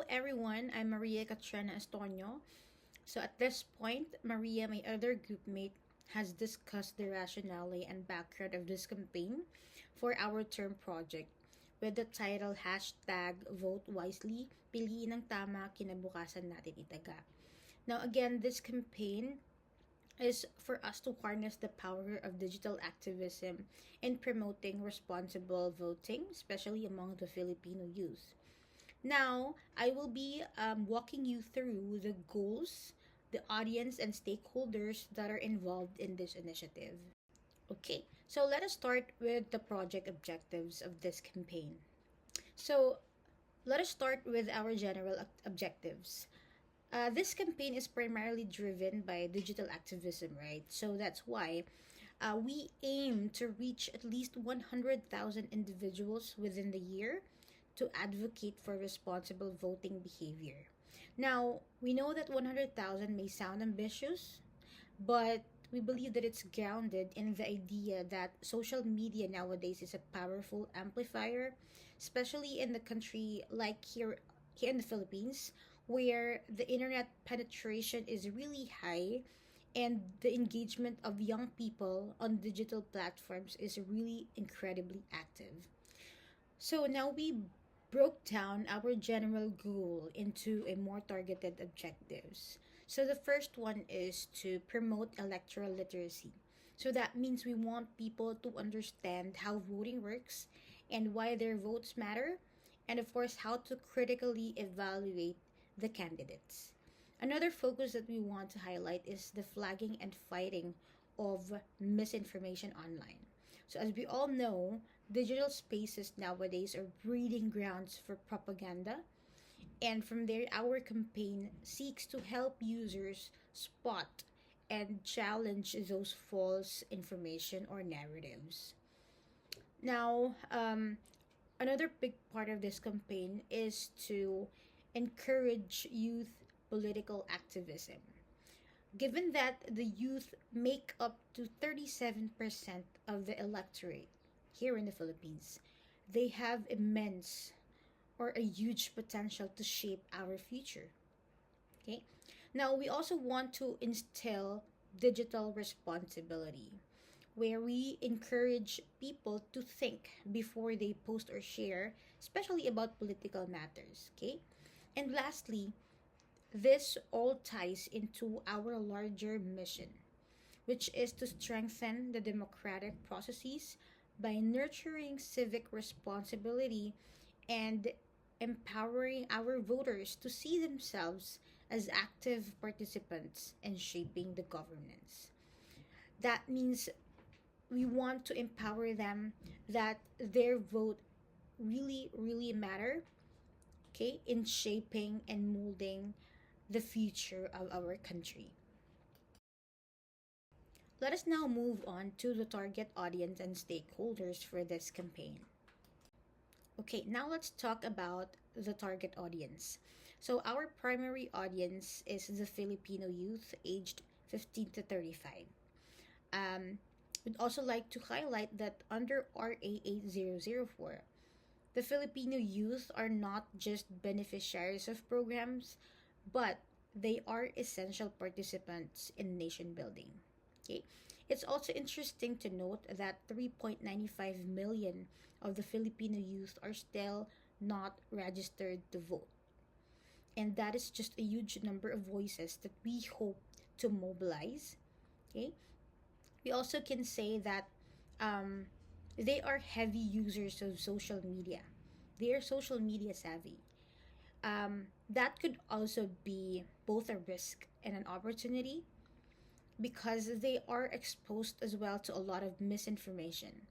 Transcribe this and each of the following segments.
everyone, I'm Maria Catrina Estonio. So at this point, Maria, my other group mate, has discussed the rationale and background of this campaign for our term project with the title hashtag Vote Wisely, Piliin ng Tama, Kinabukasan Natin Itaga. Now again, this campaign is for us to harness the power of digital activism in promoting responsible voting, especially among the Filipino youth. Now, I will be walking you through the goals, the audience, and stakeholders that are involved in this initiative. Okay, so let us start with the project objectives of this campaign. So, let us start with our general objectives. This campaign is primarily driven by digital activism, right? So that's why we aim to reach at least 100,000 individuals within the year to advocate for responsible voting behavior. Now, we know that 100,000 may sound ambitious, but we believe that it's grounded in the idea that social media nowadays is a powerful amplifier, especially in the country like here in the Philippines, where the internet penetration is really high and the engagement of young people on digital platforms is really incredibly active. So now we broke down our general goal into a more targeted objectives. So the first one is to promote electoral literacy. So that means we want people to understand how voting works and why their votes matter, and of course how to critically evaluate the candidates. Another focus that we want to highlight is the flagging and fighting of misinformation online. So, as we all know, digital spaces nowadays are breeding grounds for propaganda, and from there, our campaign seeks to help users spot and challenge those false information or narratives. Now, another big part of this campaign is to encourage youth political activism. Given that the youth make up to 37% of the electorate here in the Philippines, they have immense or a huge potential to shape our future. Okay? Now, we also want to instill digital responsibility where we encourage people to think before they post or share, especially about political matters. Okay? And lastly, this all ties into our larger mission, which is to strengthen the democratic processes by nurturing civic responsibility and empowering our voters to see themselves as active participants in shaping the governance. That means we want to empower them that their vote really matter, okay, in shaping and molding the future of our country. Let us now move on to the target audience and stakeholders for this campaign. Okay, now let's talk about the target audience. So, our primary audience is the Filipino youth aged 15 to 35. Um, we'd also like to highlight that under RA 8004, the Filipino youth are not just beneficiaries of programs, but they are essential participants in nation building. Okay. It's also interesting to note that 3.95 million of the Filipino youth are still not registered to vote. And that is just a huge number of voices that we hope to mobilize. Okay. We also can say that um, they are heavy users of social media. They are social media savvy. That could also be both a risk and an opportunity because they are exposed as well to a lot of misinformation.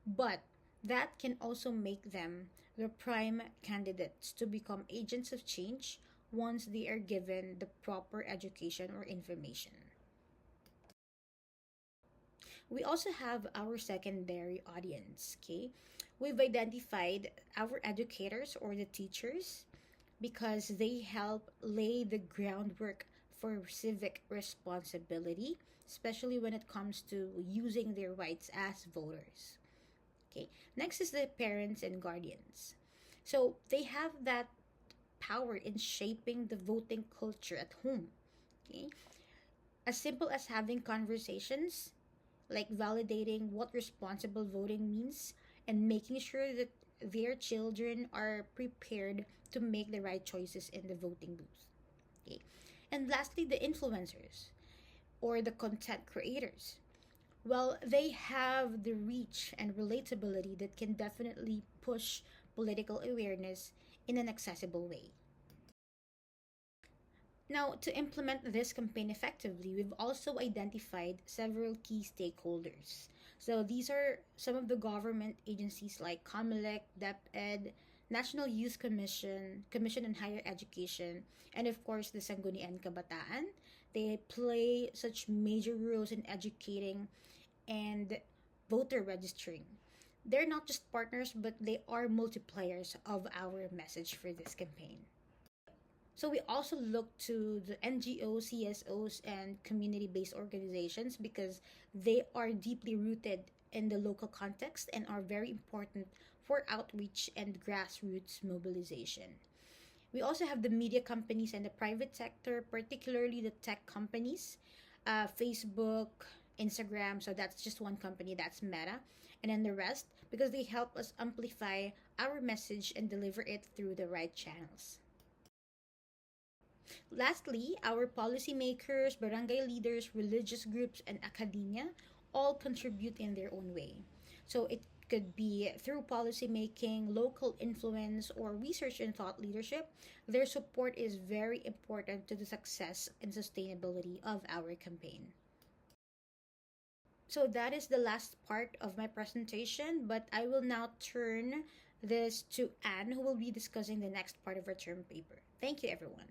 But that can also make them the prime candidates to become agents of change once they are given the proper education or information. We also have our secondary audience, okay? We've identified our educators or the teachers because they help lay the groundwork for civic responsibility, especially when it comes to using their rights as voters. Okay, next is the parents and guardians. So they have that power in shaping the voting culture at home. Okay? As simple as having conversations, like validating what responsible voting means and making sure that their children are prepared to make the right choices in the voting booth. Okay? And lastly, the influencers or the content creators. Well, they have the reach and relatability that can definitely push political awareness in an accessible way. Now, to implement this campaign effectively, we've also identified several key stakeholders. So these are some of the government agencies like COMELEC, DepEd, National Youth Commission, Commission on Higher Education, and of course the Sangguniang Kabataan. They play such major roles in educating and voter registering. They're not just partners, but they are multipliers of our message for this campaign. So we also look to the NGOs, CSOs, and community-based organizations because they are deeply rooted in the local context and are very important for outreach and grassroots mobilization. We also have the media companies and the private sector, particularly the tech companies, Facebook, Instagram. So that's just one company, that's Meta. And then the rest, because they help us amplify our message and deliver it through the right channels. Lastly, our policymakers, barangay leaders, religious groups, and academia all contribute in their own way. So it could be through policymaking, local influence, or research and thought leadership. Their support is very important to the success and sustainability of our campaign. So that is the last part of my presentation, but I will now turn this to Anne, who will be discussing the next part of our term paper. Thank you, everyone.